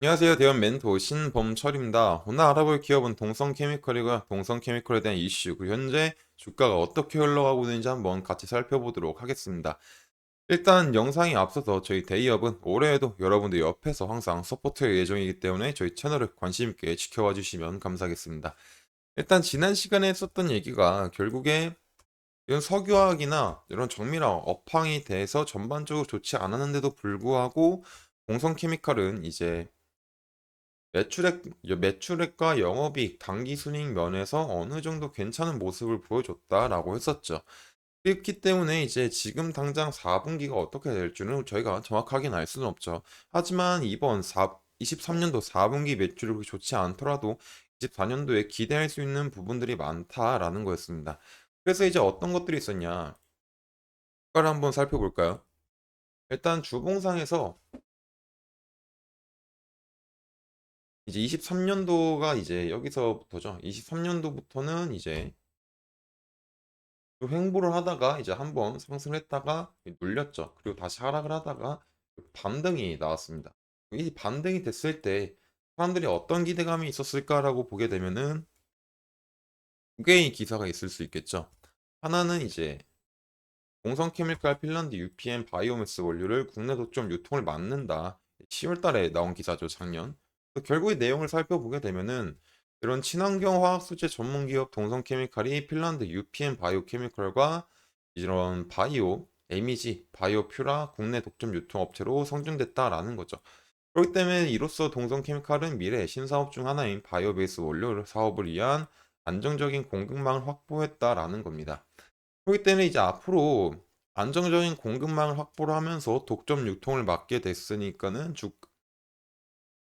안녕하세요. 대원 멘토 신범철입니다. 오늘 알아볼 기업은 동성케미컬이고요. 동성케미컬에 대한 이슈, 그리고 현재 주가가 어떻게 흘러가고 있는지 한번 같이 살펴보도록 하겠습니다. 일단 영상이 앞서서 저희 대기업은 올해에도 여러분들 옆에서 항상 서포트할 예정이기 때문에 저희 채널을 관심 있게 지켜봐 주시면 감사하겠습니다. 일단 지난 시간에 했었던 얘기가 결국에 이런 석유화학이나 이런 정밀화학, 업황이 돼서 전반적으로 좋지 않았는데도 불구하고 동성케미칼은 이제 매출액과 영업이익, 당기순이익 면에서 어느 정도 괜찮은 모습을 보여줬다라고 했었죠. 그렇기 때문에 이제 지금 당장 4분기가 어떻게 될지는 저희가 정확하게는 알 수는 없죠. 하지만 이번 23년도 4분기 매출이 좋지 않더라도 24년도에 기대할 수 있는 부분들이 많다라는 거였습니다. 그래서 이제 어떤 것들이 있었냐? 그걸 한번 살펴볼까요? 일단 주봉상에서 이제 23년도가 이제 여기서부터죠. 23년도부터는 이제 또 횡보를 하다가 이제 한번 상승했다가 눌렸죠. 그리고 다시 하락을 하다가 반등이 나왔습니다. 이 반등이 됐을 때 사람들이 어떤 기대감이 있었을까라고 보게 되면은 두 개의 기사가 있을 수 있겠죠. 하나는 이제 공성케미칼 핀란드 UPM 바이오매스 원료를 국내 독점 유통을 막는다. 10월 달에 나온 기사죠, 작년. 결국의 내용을 살펴보게 되면은 이런 친환경 화학 소재 전문 기업 동성케미칼이 핀란드 UPM 바이오케미칼과 이런 MEG, 바이오퓨라 국내 독점 유통업체로 성장됐다라는 거죠. 그렇기 때문에 이로써 동성케미칼은 미래 신사업 중 하나인 바이오베이스 원료 사업을 위한 안정적인 공급망을 확보했다라는 겁니다. 그렇기 때문에 이제 앞으로 안정적인 공급망을 확보를 하면서 독점 유통을 막게 됐으니까는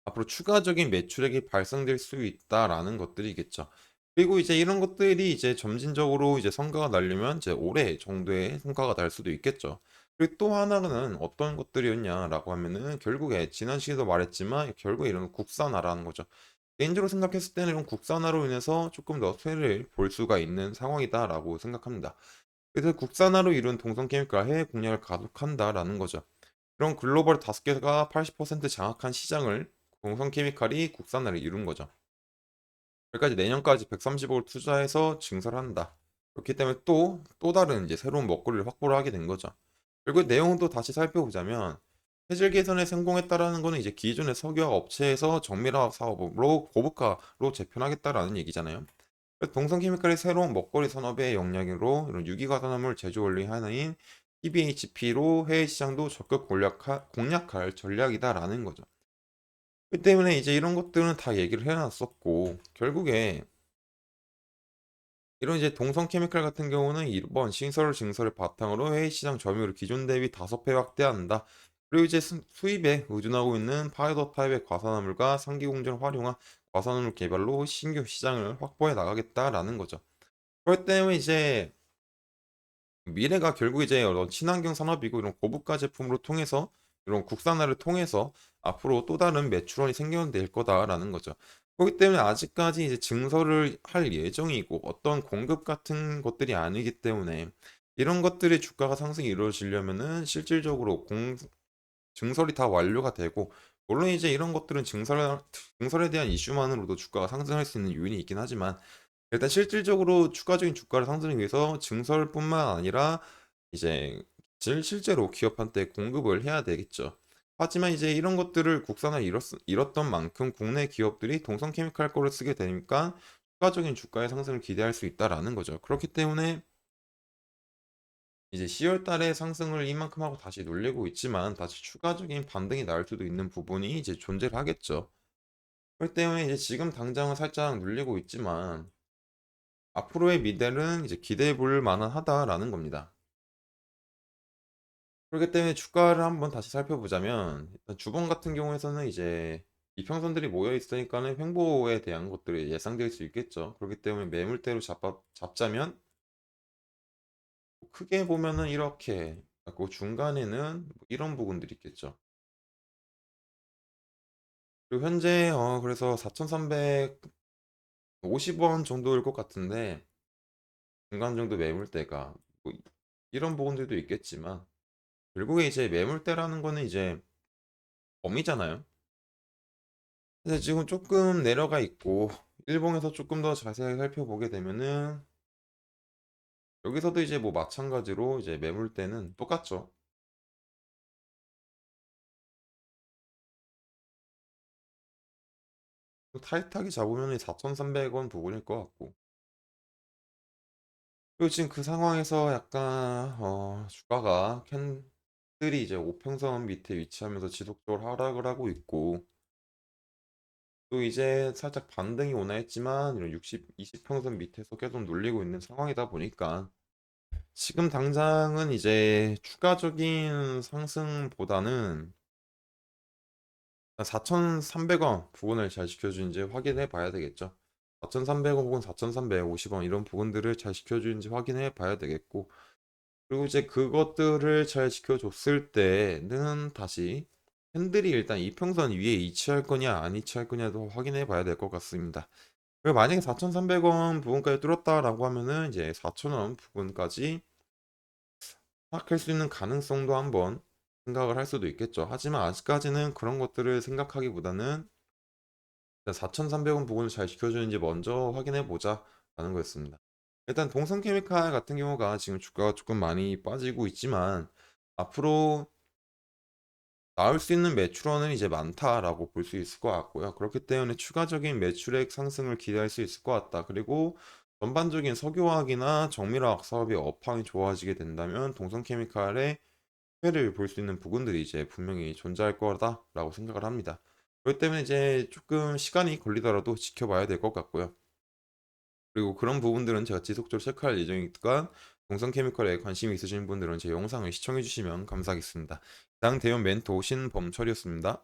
앞으로 추가적인 매출액이 발생될 수 있다라는 것들이겠죠. 그리고 이제 이런 것들이 이제 점진적으로 이제 성과가 나려면 이제 올해 정도의 성과가 날 수도 있겠죠. 그리고 또 하나는 어떤 것들이었냐라고 하면은 결국에 지난 시기도 말했지만 결국에 이런 국산화라는 거죠. 개인적으로 생각했을 때는 이런 국산화로 인해서 조금 더 수혜를 볼 수가 있는 상황이다라고 생각합니다. 그래서 국산화로 이룬 동성케미칼 해외 공략을 가속한다라는 거죠. 이런 글로벌 5개가 80% 장악한 시장을 동성케미칼이 국산화를 이룬 거죠. 여기까지 내년까지 130억을 투자해서 증설을 한다. 그렇기 때문에 또 다른 이제 새로운 먹거리를 확보를 하게 된 거죠. 그리고 내용도 다시 살펴보자면 체질 개선에 성공했다라는 거는 이제 기존의 석유화학 업체에서 정밀화학 사업으로 고부가로 재편하겠다라는 얘기잖아요. 동성케미칼의 새로운 먹거리 산업의 영향으로 이런 유기가산화물 제조 원리 하나인 TBHP로 해외 시장도 적극 공략할 전략이다라는 거죠. 그 때문에 이제 이런 것들은 다 얘기를 해놨었고 결국에 이런 이제 동성케미칼 같은 경우는 이번 신설 증설을 바탕으로 해외 시장 점유율을 기존 대비 5배 확대한다. 그리고 이제 수입에 의존하고 있는 파우더 타입의 과산화물과 상기 공정을 활용한 과산화물 개발로 신규 시장을 확보해 나가겠다라는 거죠. 그렇기 때문에 이제 미래가 결국 이제 이런 친환경 산업이고 이런 고부가 제품으로 통해서 이런 국산화를 통해서 앞으로 또 다른 매출원이 생겨낼 거다라는 거죠. 그렇기 때문에 아직까지 이제 증설을 할 예정이고 어떤 공급 같은 것들이 아니기 때문에 이런 것들의 주가가 상승이 이루어지려면은 실질적으로 증설이 다 완료가 되고 물론 이제 이런 것들은 증설에 대한 이슈만으로도 주가가 상승할 수 있는 요인이 있긴 하지만 일단 실질적으로 추가적인 주가를 상승하기 위해서 증설뿐만 아니라 이제 실제로 기업한테 공급을 해야 되겠죠. 하지만 이제 이런 것들을 국산화 이뤘던 만큼 국내 기업들이 동성케미칼 거를 쓰게 되니까 추가적인 주가의 상승을 기대할 수 있다라는 거죠. 그렇기 때문에 이제 10월 달에 상승을 이만큼 하고 다시 눌리고 있지만 다시 추가적인 반등이 나올 수도 있는 부분이 이제 존재를 하겠죠. 그렇기 때문에 이제 지금 당장은 살짝 눌리고 있지만 앞으로의 미래는 이제 기대해 볼 만하다라는 겁니다. 그렇기 때문에 주가를 한번 다시 살펴보자면 일단 주봉 같은 경우에서는 이제 이평선들이 모여 있으니까는 횡보에 대한 것들이 예상될 수 있겠죠. 그렇기 때문에 매물대로 잡자면 크게 보면은 이렇게 그 중간에는 뭐 이런 부분들이 있겠죠. 그리고 현재 그래서 4,350원 정도일 것 같은데 중간 정도 매물대가 뭐 이런 부분들도 있겠지만 결국에 이제 매물대라는 거는 이제 범위잖아요. 근데 지금 조금 내려가 있고 일봉에서 조금 더 자세히 살펴보게 되면은 여기서도 이제 뭐 마찬가지로 이제 매물대는 똑같죠. 타이트하게 잡으면 4,300원 부근일 것 같고. 그리고 지금 그 상황에서 약간 주가가 캔들이 이제 5평선 밑에 위치하면서 지속적으로 하락을 하고 있고 또 이제 살짝 반등이 오나 했지만 이런 20평선 밑에서 계속 눌리고 있는 상황이다 보니까 지금 당장은 이제 추가적인 상승보다는 4,300원 부근을 잘 지켜주는지 확인해 봐야 되겠죠. 4,300원 혹은 4,350원 이런 부분들을 잘 지켜주는지 확인해 봐야 되겠고 그리고 이제 그것들을 잘 지켜줬을 때는 다시 캔들이 일단 이평선 위에 위치할 거냐 안 위치할 거냐도 확인해 봐야 될 것 같습니다. 그리고 만약에 4,300원 부분까지 뚫었다라고 하면은 이제 4,000원 부분까지 하락할 수 있는 가능성도 한번 생각을 할 수도 있겠죠. 하지만 아직까지는 그런 것들을 생각하기보다는 4,300원 부분을 잘 지켜주는지 먼저 확인해 보자 라는 거였습니다. 일단 동성케미칼 같은 경우가 지금 주가가 조금 많이 빠지고 있지만 앞으로 나올 수 있는 매출원은 이제 많다라고 볼 수 있을 것 같고요. 그렇기 때문에 추가적인 매출액 상승을 기대할 수 있을 것 같다. 그리고 전반적인 석유화학이나 정밀화학 사업의 업황이 좋아지게 된다면 동성케미칼의 회를 볼 수 있는 부분들이 이제 분명히 존재할 거다라고 생각을 합니다. 그렇기 때문에 이제 조금 시간이 걸리더라도 지켜봐야 될 것 같고요. 그리고 그런 부분들은 제가 지속적으로 체크할 예정이니까 동성케미컬에 관심이 있으신 분들은 제 영상을 시청해 주시면 감사하겠습니다. 이상 대형 멘토 신범철이었습니다.